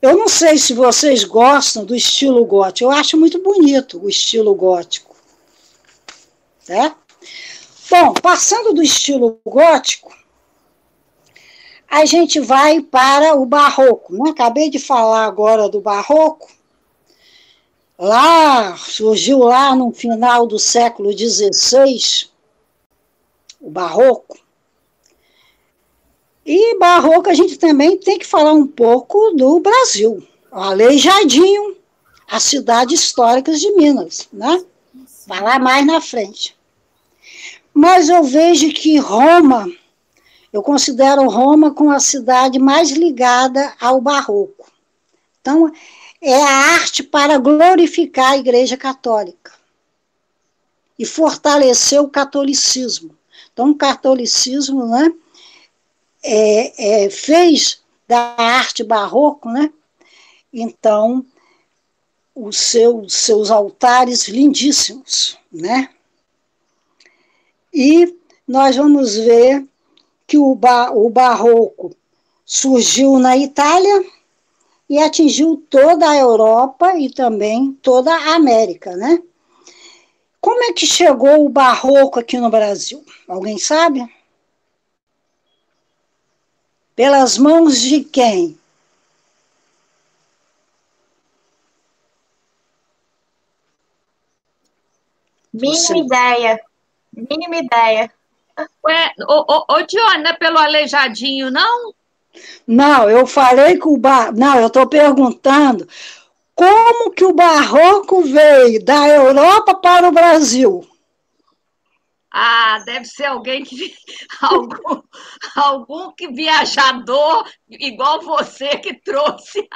S1: Eu não sei se vocês gostam do estilo gótico. Eu acho muito bonito o estilo gótico. Tá? Bom, passando do estilo gótico, a gente vai para o barroco. Né? Acabei de falar agora do barroco. Lá, surgiu lá no final do século XVI, o barroco. E barroco a gente também tem que falar um pouco do Brasil. Aleijadinho, as cidades históricas de Minas, né? Vai lá mais na frente. Mas eu vejo que Roma, eu considero Roma como a cidade mais ligada ao barroco. Então, é a arte para glorificar a Igreja Católica e fortalecer o catolicismo. Então, o catolicismo, né, fez da arte barroco, né, então, os seus altares lindíssimos, né? E nós vamos ver que o barroco surgiu na Itália, e atingiu toda a Europa e também toda a América, né? Como é que chegou o barroco aqui no Brasil? Alguém sabe? Pelas mãos de quem?
S5: Mínima ideia. Mínima ideia.
S3: Ué, Dione, não é pelo Aleijadinho, não?
S1: Não, eu falei que Não, eu estou perguntando como que o barroco veio da Europa para o Brasil?
S3: Ah, deve ser alguém que... algum que viajador igual você que trouxe.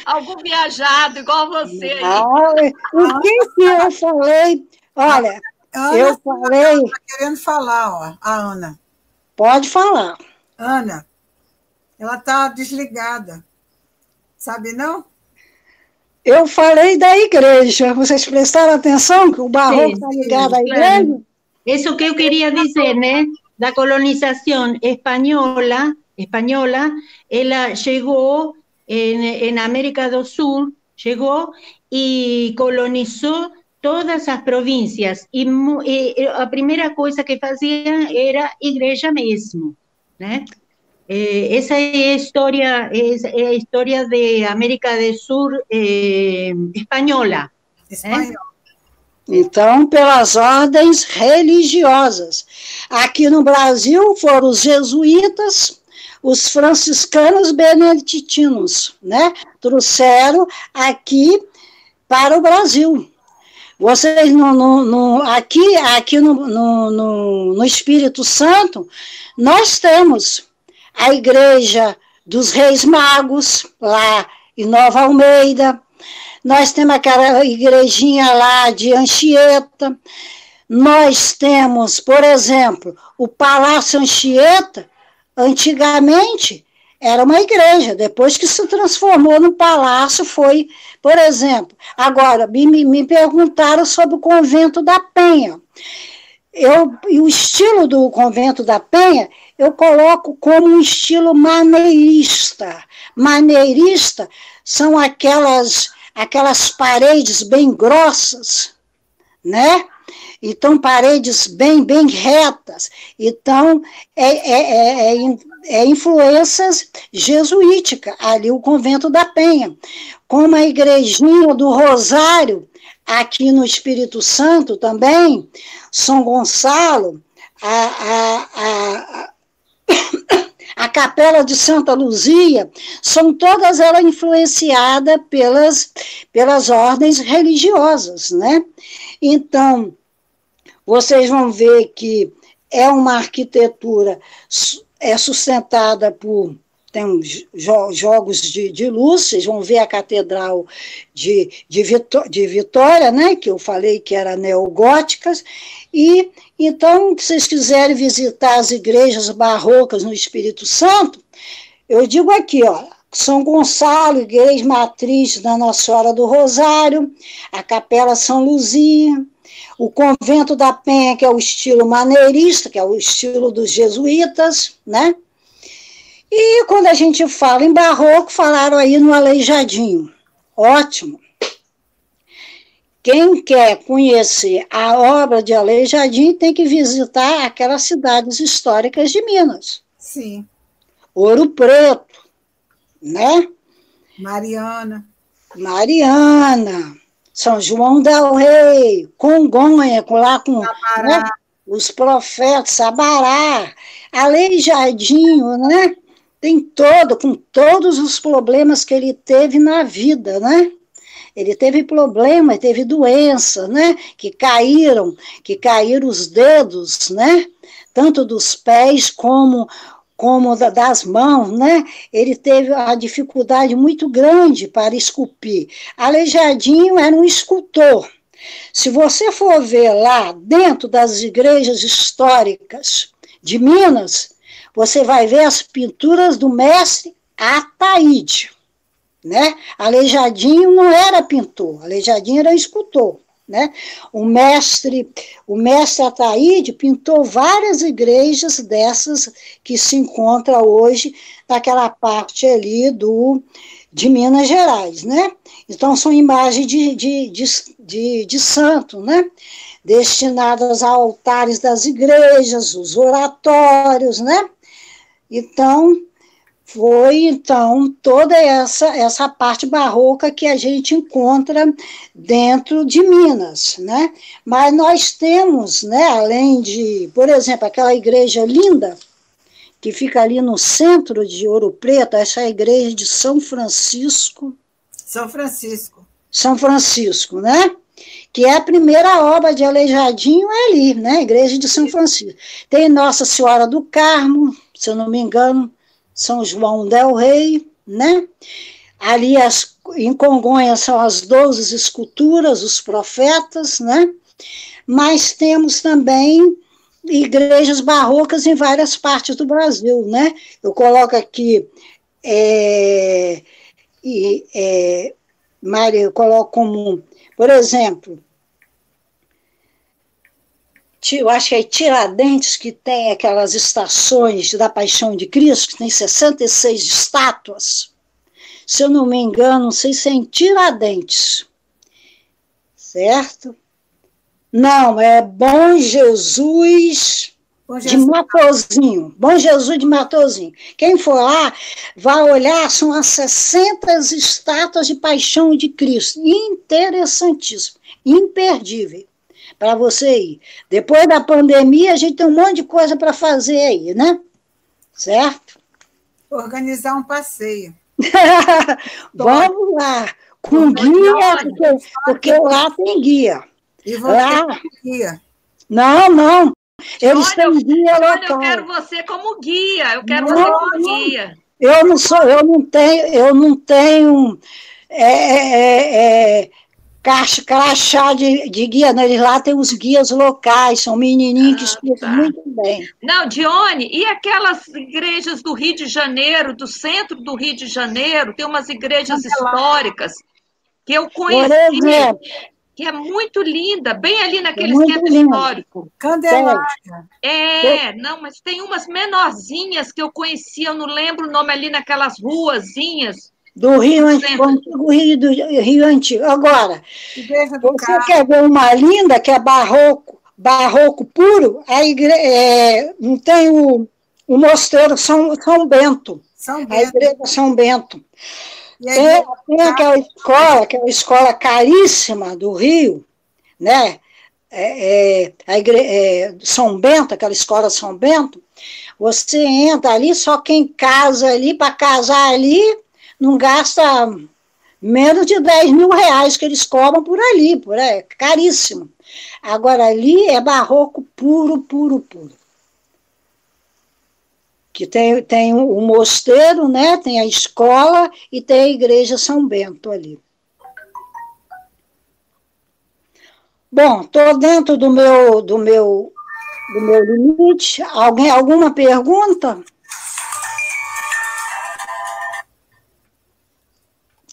S3: Algum viajado igual você aí.
S1: O que eu falei? Olha,
S7: Ana,
S1: eu falei...
S7: Está querendo falar, ó, a Ana.
S1: Pode falar.
S7: Ana, ela está desligada. Sabe, não?
S1: Eu falei da igreja. Vocês prestaram atenção que o barroco está ligado à igreja?
S4: Eso que yo quería decir, ¿no? La colonización española, ella llegó en América do Sur, llegó y colonizó todas las provincias. Y la primera cosa que hacían era iglesia mismo, ¿no? Esa es historia de América del Sur española.
S1: Então, pelas ordens religiosas. Aqui no Brasil foram os jesuítas, os franciscanos beneditinos, né? Trouxeram aqui para o Brasil. Vocês, aqui no Espírito Santo, nós temos a Igreja dos Reis Magos, lá em Nova Almeida. Nós temos aquela igrejinha lá de Anchieta. Nós temos, por exemplo, o Palácio Anchieta, antigamente era uma igreja, depois que se transformou no palácio, foi, por exemplo. Agora, me perguntaram sobre o Convento da Penha. E o estilo do Convento da Penha, eu coloco como um estilo maneirista. Maneirista são aquelas paredes bem grossas, né? Então, paredes bem retas. Então, influências jesuíticas, ali o Convento da Penha. Como a igrejinha do Rosário, aqui no Espírito Santo também, São Gonçalo, a Capela de Santa Luzia, são todas elas influenciadas pelas ordens religiosas, né? Então, vocês vão ver que é uma arquitetura sustentada por... Tem jogos de luz, vocês vão ver a Catedral de Vitória, né, que eu falei que era neogóticas, e então, se vocês quiserem visitar as igrejas barrocas no Espírito Santo, eu digo aqui, ó, São Gonçalo, igreja matriz da Nossa Senhora do Rosário, a Capela São Luzia, o Convento da Penha, que é o estilo maneirista, que é o estilo dos jesuítas, né? E quando a gente fala em barroco, falaram aí no Aleijadinho. Ótimo. Quem quer conhecer a obra de Aleijadinho tem que visitar aquelas cidades históricas de Minas.
S7: Sim.
S1: Ouro Preto, né?
S7: Mariana,
S1: São João del Rei, Congonha, lá com, né, os profetas, Sabará, Aleijadinho, né? Com todos os problemas que ele teve na vida, né? Ele teve problema, teve doença, né? Que caíram os dedos, né? Tanto dos pés como das mãos, né? Ele teve uma dificuldade muito grande para esculpir. Aleijadinho era um escultor. Se você for ver lá dentro das igrejas históricas de Minas, você vai ver as pinturas do mestre Ataíde, né? Aleijadinho não era pintor, Aleijadinho era escultor, né? O mestre Ataíde pintou várias igrejas dessas que se encontra hoje naquela parte ali de Minas Gerais, né? Então, são imagens de santo, né? Destinadas a altares das igrejas, os oratórios, né? Então, foi toda essa parte barroca que a gente encontra dentro de Minas, né? Mas nós temos, né, além de, por exemplo, aquela igreja linda que fica ali no centro de Ouro Preto, essa é a igreja de São Francisco. São Francisco, né? Que é a primeira obra de Aleijadinho ali, né? A igreja de São Francisco. Tem Nossa Senhora do Carmo, se eu não me engano, São João del Rei, né? Ali em Congonhas são as 12 esculturas, os profetas, né? Mas temos também igrejas barrocas em várias partes do Brasil, né? Eu coloco aqui, Maria, eu coloco como, por exemplo, eu acho que é Tiradentes, que tem aquelas estações da Paixão de Cristo, que tem 66 estátuas. Se eu não me engano, não sei se é em Tiradentes, certo? Não, é Bom Jesus de Matozinho. Bom Jesus de Matozinho. Quem for lá, vai olhar, são as 60 estátuas de Paixão de Cristo. Interessantíssimo, imperdível para você ir. Depois da pandemia, a gente tem um monte de coisa para fazer aí, né? Certo?
S7: Organizar um passeio.
S1: Vamos lá, com guia, porque lá tem guia.
S7: E você lá... tem guia?
S1: Não. Eles têm guia local.
S3: Eu quero você como guia. Eu quero você como guia.
S1: Eu não tenho crachá de guia, né? Eles lá tem os guias locais, são menininhos que explicam muito bem.
S3: Não, Dione, e aquelas igrejas do Rio de Janeiro, do centro do Rio de Janeiro, tem umas igrejas históricas que eu conheci, por exemplo, que é muito linda, bem ali naquele centro histórico.
S7: Candelária.
S3: Não, mas tem umas menorzinhas que eu conhecia, eu não lembro o nome, ali naquelas ruazinhas.
S1: Do Rio Antigo, do Rio Antigo. Agora, você quer ver uma linda, que é barroco puro, não tem o mosteiro São Bento. A igreja São Bento. Tem aquela escola caríssima do Rio, né? A igreja, São Bento, aquela escola São Bento, você entra ali, só quem casa ali, para casar ali, não gasta menos de 10 mil reais que eles cobram por ali, caríssimo. Agora, ali é barroco puro. Que tem o mosteiro, né? Tem a escola e tem a igreja São Bento ali. Bom, estou dentro do meu limite. Alguma pergunta?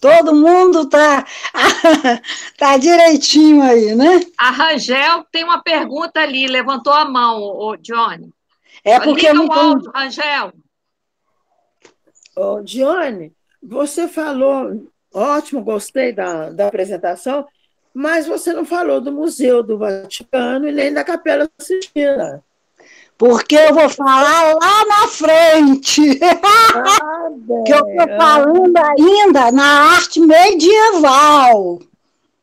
S1: Todo mundo tá direitinho aí, né?
S3: A Rangel tem uma pergunta ali, levantou a mão, Johnny.
S1: Porque
S3: liga o áudio, Rangel.
S9: Dione, você falou, ótimo, gostei da apresentação, mas você não falou do Museu do Vaticano e nem da Capela Sistina.
S1: Porque eu vou falar lá na frente. Que eu estou falando ainda na arte medieval.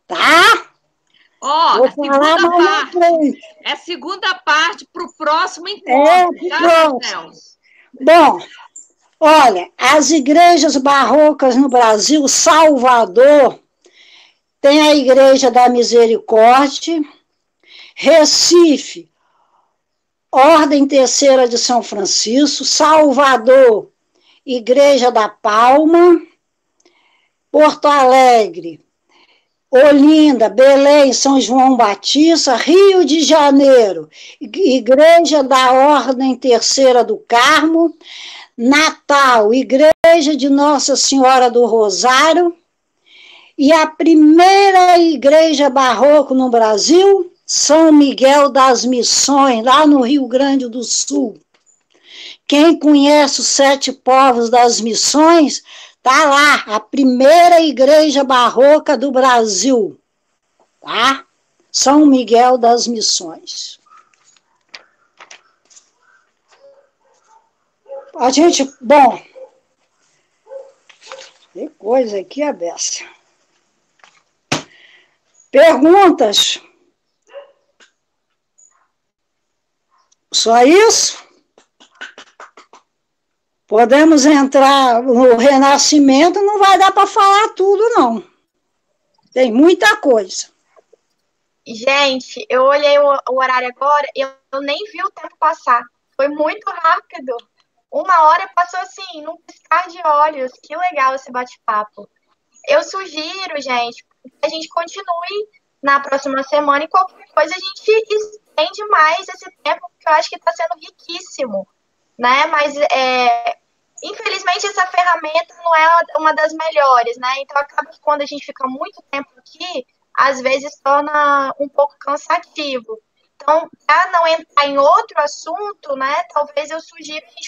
S1: Tá?
S3: A segunda parte para o próximo encontro.
S1: Bom, olha, as igrejas barrocas no Brasil, Salvador, tem a Igreja da Misericórdia, Recife, Ordem Terceira de São Francisco, Salvador, Igreja da Palma, Porto Alegre, Olinda, Belém, São João Batista, Rio de Janeiro, Igreja da Ordem Terceira do Carmo, Natal, Igreja de Nossa Senhora do Rosário, E a primeira igreja barroca no Brasil, São Miguel das Missões, lá no Rio Grande do Sul. Quem conhece os 7 povos das Missões, tá lá, a primeira igreja barroca do Brasil, tá? São Miguel das Missões. A gente, bom, tem coisa aqui a beça. Perguntas? Só isso? Podemos entrar no Renascimento, não vai dar para falar tudo, não. Tem muita coisa.
S5: Gente, eu olhei o horário agora e eu nem vi o tempo passar. Foi muito rápido. 1 hora passou assim, num piscar de olhos. Que legal esse bate-papo. Eu sugiro, gente, que a gente continue na próxima semana e qualquer coisa a gente estende mais esse tempo, porque eu acho que está sendo riquíssimo, né? Mas, infelizmente, essa ferramenta não é uma das melhores, né? Então, acaba que quando a gente fica muito tempo aqui, às vezes torna um pouco cansativo. Então, para não entrar em outro assunto, né, talvez eu sugiro a gente